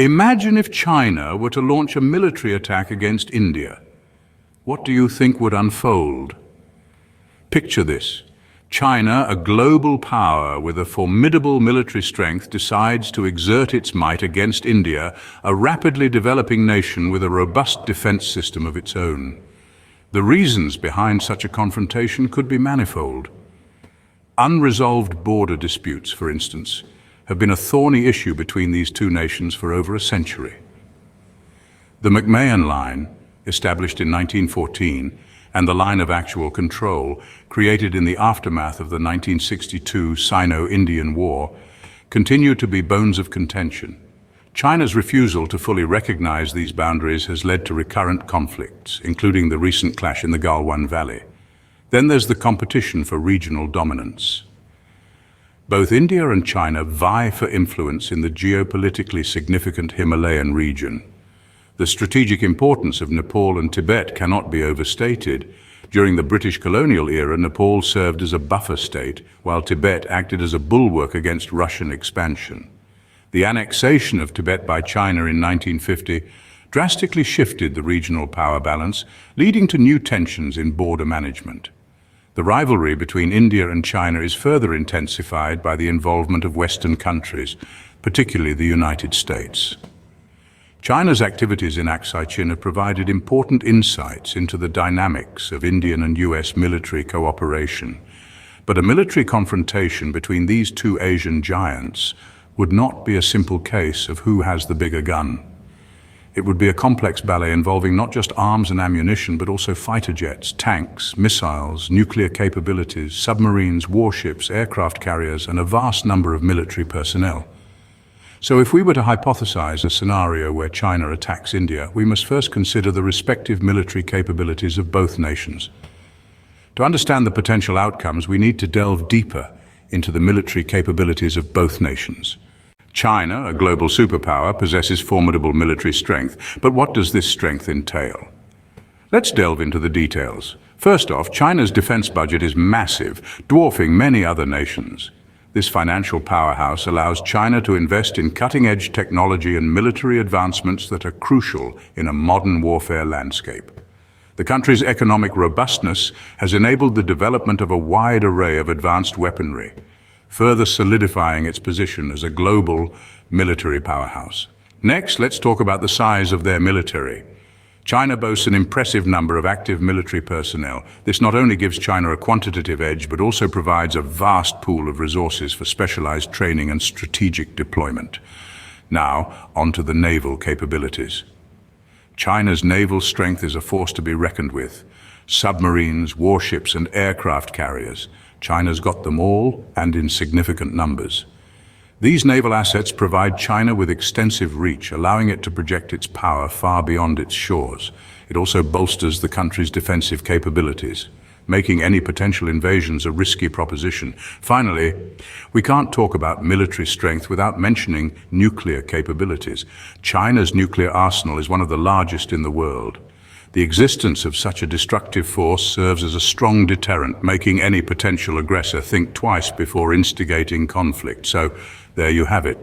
Imagine if China were to launch a military attack against India. What do you think would unfold? Picture this. China, a global power with a formidable military strength, decides to exert its might against India, a rapidly developing nation with a robust defense system of its own. The reasons behind such a confrontation could be manifold. Unresolved border disputes, for instance, have been a thorny issue between these two nations for over a century. The McMahon Line, established in 1914, and the Line of Actual Control, created in the aftermath of the 1962 Sino-Indian War, continue to be bones of contention. China's refusal to fully recognize these boundaries has led to recurrent conflicts, including the recent clash in the Galwan Valley. Then there's the competition for regional dominance. Both India and China vie for influence in the geopolitically significant Himalayan region. The strategic importance of Nepal and Tibet cannot be overstated. During the British colonial era, Nepal served as a buffer state, while Tibet acted as a bulwark against Russian expansion. The annexation of Tibet by China in 1950 drastically shifted the regional power balance, leading to new tensions in border management. The rivalry between India and China is further intensified by the involvement of Western countries, particularly the United States. China's activities in Escalation have provided important insights into the dynamics of Indian and US military cooperation. But a military confrontation between these two Asian giants would not be a simple case of who has the bigger gun. It would be a complex ballet involving not just arms and ammunition, but also fighter jets, tanks, missiles, nuclear capabilities, submarines, warships, aircraft carriers, and a vast number of military personnel. So if we were to hypothesize a scenario where China attacks India, we must first consider the respective military capabilities of both nations. To understand the potential outcomes, we need to delve deeper into the military capabilities of both nations. China, a global superpower, possesses formidable military strength, but what does this strength entail? Let's delve into the details. First off, China's defense budget is massive, dwarfing many other nations. This financial powerhouse allows China to invest in cutting-edge technology and military advancements that are crucial in a modern warfare landscape. The country's economic robustness has enabled the development of a wide array of advanced weaponry, further solidifying its position as a global military powerhouse. Next, let's talk about the size of their military. China boasts an impressive number of active military personnel. This not only gives China a quantitative edge, but also provides a vast pool of resources for specialized training and strategic deployment. Now, onto the naval capabilities. China's naval strength is a force to be reckoned with. Submarines, warships, and aircraft carriers. China's got them all, and in significant numbers. These naval assets provide China with extensive reach, allowing it to project its power far beyond its shores. It also bolsters the country's defensive capabilities, making any potential invasions a risky proposition. Finally, we can't talk about military strength without mentioning nuclear capabilities. China's nuclear arsenal is one of the largest in the world. The existence of such a destructive force serves as a strong deterrent, making any potential aggressor think twice before instigating conflict. So, there you have it.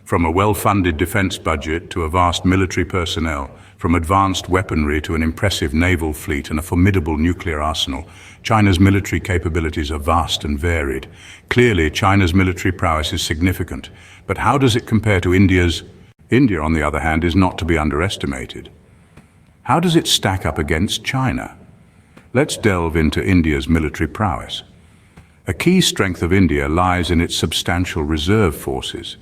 From a well-funded defense budget to a vast military personnel, from advanced weaponry to an impressive naval fleet and a formidable nuclear arsenal, China's military capabilities are vast and varied. Clearly, China's military prowess is significant, but how does it compare to India's? India, on the other hand, is not to be underestimated. How does it stack up against China? Let's delve into India's military prowess. A key strength of India lies in its substantial reserve forces.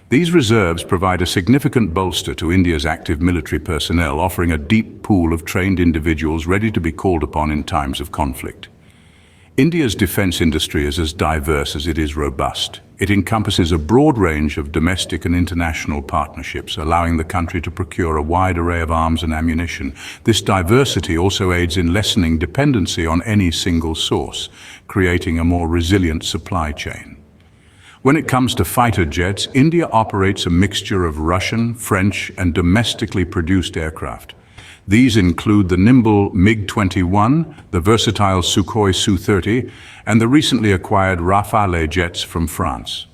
These reserves provide a significant bolster to India's active military personnel, offering a deep pool of trained individuals ready to be called upon in times of conflict. India's defense industry is as diverse as it is robust. It encompasses a broad range of domestic and international partnerships, allowing the country to procure a wide array of arms and ammunition. This diversity also aids in lessening dependency on any single source, creating a more resilient supply chain. When it comes to fighter jets, India operates a mixture of Russian, French, and domestically produced aircraft. These include the nimble MiG-21, the versatile Sukhoi Su-30, and the recently acquired Rafale jets from France.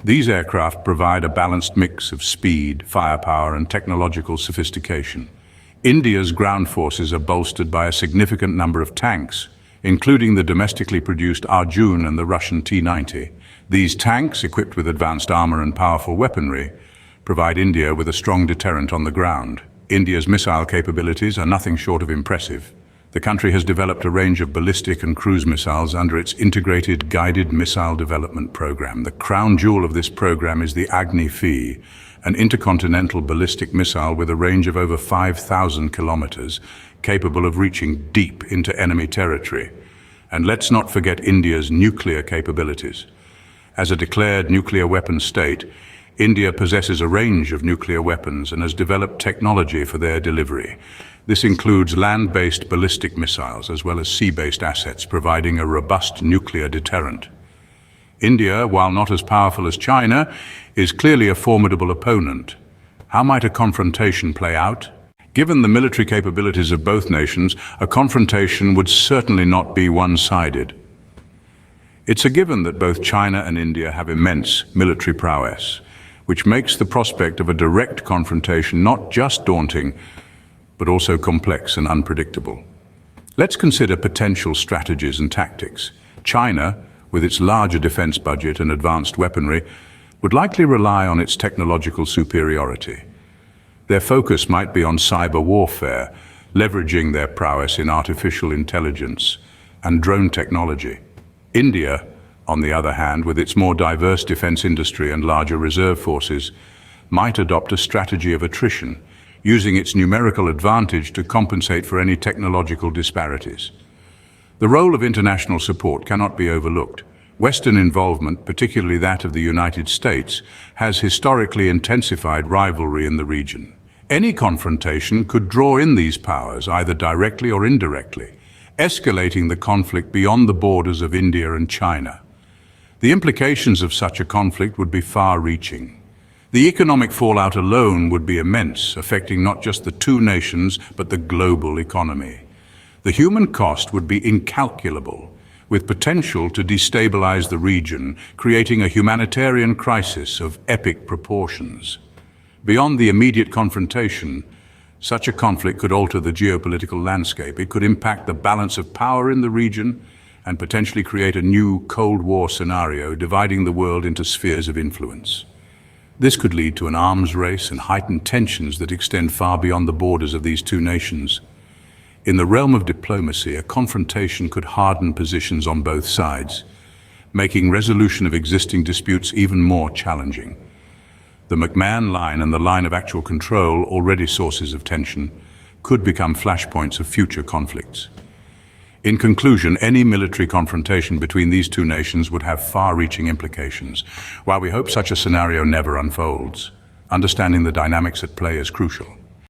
These aircraft provide a balanced mix of speed, firepower, and technological sophistication. India's ground forces are bolstered by a significant number of tanks, including the domestically produced Arjun and the Russian T-90. These tanks, equipped with advanced armor and powerful weaponry, provide India with a strong deterrent on the ground. India's missile capabilities are nothing short of impressive. The country has developed a range of ballistic and cruise missiles under its Integrated Guided Missile Development Program. The crown jewel of this program is the Agni-Phi, an intercontinental ballistic missile with a range of over 5,000 kilometers, capable of reaching deep into enemy territory. And let's not forget India's nuclear capabilities. As a declared nuclear weapons state, India possesses a range of nuclear weapons and has developed technology for their delivery. This includes land-based ballistic missiles as well as sea-based assets, providing a robust nuclear deterrent. India, while not as powerful as China, is clearly a formidable opponent. How might a confrontation play out? Given the military capabilities of both nations, a confrontation would certainly not be one-sided. It's a given that both China and India have immense military prowess, which makes the prospect of a direct confrontation not just daunting, but also complex and unpredictable. Let's consider potential strategies and tactics. China, with its larger defense budget and advanced weaponry, would likely rely on its technological superiority. Their focus might be on cyber warfare, leveraging their prowess in artificial intelligence and drone technology. India, on the other hand, with its more diverse defense industry and larger reserve forces, might adopt a strategy of attrition, using its numerical advantage to compensate for any technological disparities. The role of international support cannot be overlooked. Western involvement, particularly that of the United States, has historically intensified rivalry in the region. Any confrontation could draw in these powers, either directly or indirectly, escalating the conflict beyond the borders of India and China. The implications of such a conflict would be far-reaching. The economic fallout alone would be immense, affecting not just the two nations, but the global economy. The human cost would be incalculable, with potential to destabilize the region, creating a humanitarian crisis of epic proportions. Beyond the immediate confrontation, such a conflict could alter the geopolitical landscape. It could impact the balance of power in the region and potentially create a new Cold War scenario, dividing the world into spheres of influence. This could lead to an arms race and heightened tensions that extend far beyond the borders of these two nations. In the realm of diplomacy, a confrontation could harden positions on both sides, making resolution of existing disputes even more challenging. The McMahon Line and the line of actual control, already sources of tension, could become flashpoints of future conflicts. In conclusion, any military confrontation between these two nations would have far-reaching implications. While we hope such a scenario never unfolds, understanding the dynamics at play is crucial.